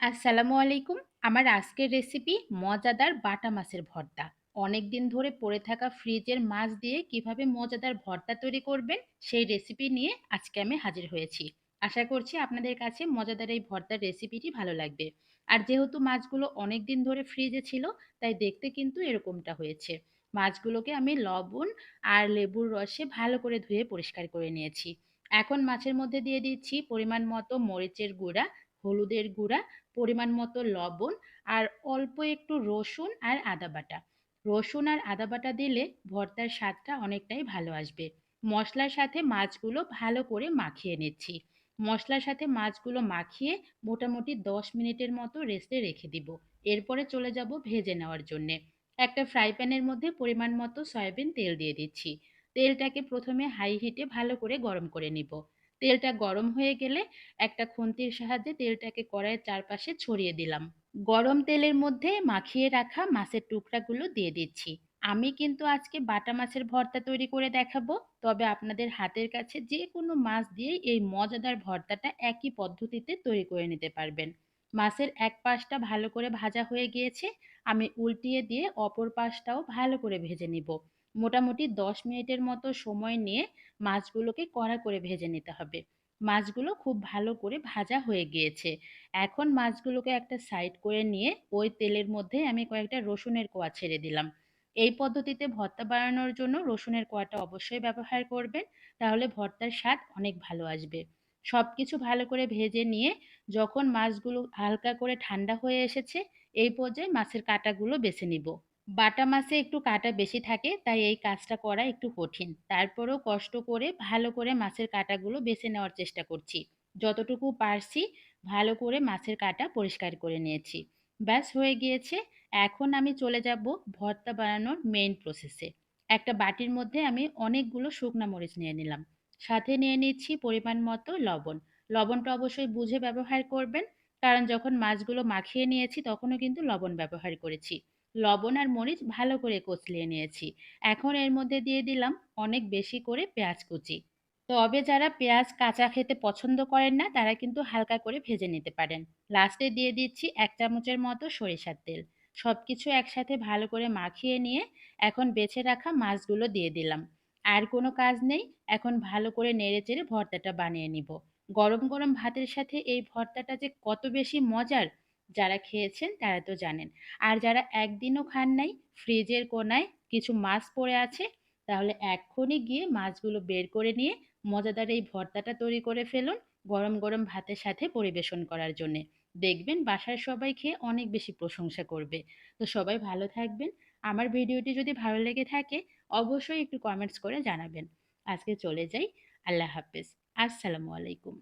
আসসালামু আলাইকুম। আমার আজকের রেসিপি মজাদার বাটা মাছের ভর্তা। অনেকদিন ধরে পড়ে থাকা ফ্রিজের মাছ দিয়ে কিভাবে মজাদার ভর্তা তৈরি করবেন সেই রেসিপি নিয়ে আজকে আমি হাজির হয়েছি। আশা করছি আপনাদের কাছে মজাদার এই ভর্তার রেসিপিটি ভালো লাগবে। আর যেহেতু মাছগুলো অনেকদিন ধরে ফ্রিজে ছিল, তাই দেখতে কিন্তু এরকমটা হয়েছে। মাছগুলোকে আমি লবণ আর লেবুর রসে ভালো করে ধুয়ে পরিষ্কার করে নিয়েছি। এখন মাছের মধ্যে দিয়ে দিচ্ছি পরিমাণ মতো মরিচের গুঁড়া, হলুদের গুঁড়া, পরিমাণ মতো লবণ আর অল্প একটু রসুন আর আদা বাটা। রসুন আর আদা বাটা দিলে ভর্তার স্বাদটা অনেকটাই ভালো আসবে। মশলার সাথে মাছগুলো ভালো করে মাখিয়ে নিচ্ছি। মশলার সাথে মাছগুলো মাখিয়ে মোটামুটি 10 মিনিটের মতো রেস্টে রেখে দিব। এরপরে চলে যাব ভেজে নেওয়ার জন্যে। একটা ফ্রাই প্যানের মধ্যে পরিমাণ মতো সয়াবিন তেল দিয়ে দিচ্ছি। তেলটাকে প্রথমে হাই হিটে ভালো করে গরম করে নিব। তেলটা গরম হয়ে গেলে একটা খুন্তির সাহায্যে তেলটাকে কড়াইয়ের চারপাশে ছড়িয়ে দিলাম। গরম তেলের মধ্যে মাখিয়ে রাখা মাছের টুকরাগুলো দিয়ে দিচ্ছি। আমি কিন্তু আজকে বাটা মাছের ভর্তা তৈরি করে দেখাবো, তবে আপনাদের হাতের কাছে যে কোনো মাছ দিয়ে এই মজাদার ভর্তাটা একই পদ্ধতিতে তৈরি করে নিতে পারবেন। মাছের এক পাশটা ভালো করে ভাজা হয়ে গিয়েছে, আমি উল্টিয়ে দিয়ে অপর পাশটাও ভালো করে ভেজে নিব। মোটামুটি 10 মিনিটের মতো সময় নিয়ে মাছগুলোকে কড়া করে ভেজে নিতে হবে। মাছগুলো খুব ভালো করে ভাজা হয়ে গিয়েছে। এখন মাছগুলোকে একটা সাইড করে নিয়ে ওই তেলের মধ্যে আমি কয়েকটা রসুনের কোয়া ছেড়ে দিলাম। এই পদ্ধতিতে ভর্তা বানানোর জন্য রসুনের কোয়াটা অবশ্যই ব্যবহার করবেন, তাহলে ভর্তার স্বাদ অনেক ভালো আসবে। সবকিছু ভালো করে ভেজে নিয়ে যখন মাছগুলো হালকা করে ঠান্ডা হয়ে এসেছে, এই পর্যায়ে মাছের কাঁটাগুলো বেছে নিব। বাটা মাছে একটু কাঁটা বেশি থাকে, তাই এই কাজটা করা একটু কঠিন। তারপরেও কষ্ট করে ভালো করে মাছের কাঁটাগুলো বেছে নেওয়ার চেষ্টা করছি। যতটুকু পারছি ভালো করে মাছের কাঁটা পরিষ্কার করে নিয়েছি। ব্যাস হয়ে গিয়েছে। এখন আমি চলে যাব ভর্তা বানানোর মেইন প্রসেসে। একটা বাটির মধ্যে আমি অনেকগুলো শুকনা মরিচ নিয়ে নিলাম। সাথে নিয়ে নিচ্ছি পরিমাণ মতো লবণ। লবণটা অবশ্যই বুঝে ব্যবহার করবেন, কারণ যখন মাছগুলো মাখিয়ে নিয়েছি তখনও কিন্তু লবণ ব্যবহার করেছি। লবণ আর মরিচ ভালো করে কচলিয়ে নিয়েছি। এখন এর মধ্যে দিয়ে দিলাম অনেক বেশি করে পেঁয়াজ কুচি। তবে যারা পেঁয়াজ কাঁচা খেতে পছন্দ করেন না, তারা কিন্তু হালকা করে ভেজে নিতে পারেন। লাস্টে দিয়ে দিচ্ছি 1 চামচের মতো সরিষার তেল। সবকিছু একসাথে ভালো করে মাখিয়ে নিয়ে এখন বেছে রাখা মাছগুলো দিয়ে দিলাম। আর কোনো কাজ নেই, এখন ভালো করে নেড়েচেড়ে ভর্তাটা বানিয়ে নিব। গরম গরম ভাতের সাথে এই ভর্তাটা যে কত বেশি মজার, যারা খেয়েছেন তারা তো জানেন। আর যারা একদিনও খান নাই, ফ্রিজের কোনায় কিছু মাছ পড়ে আছে, তাহলে এক্ষুনি গিয়ে মাছগুলো বের করে নিয়ে মজাদার এই ভর্তাটা তৈরি করে ফেলুন গরম গরম ভাতের সাথে পরিবেশন করার জন্যে। দেখবেন বাসার সবাই খেয়ে অনেক বেশি প্রশংসা করবে। তো সবাই ভালো থাকবেন। আমার ভিডিওটি যদি ভালো লেগে থাকে অবশ্যই একটু কমেন্টস করে জানাবেন। আজকে চলে যাই। আল্লাহ হাফেজ। আসসালামু আলাইকুম।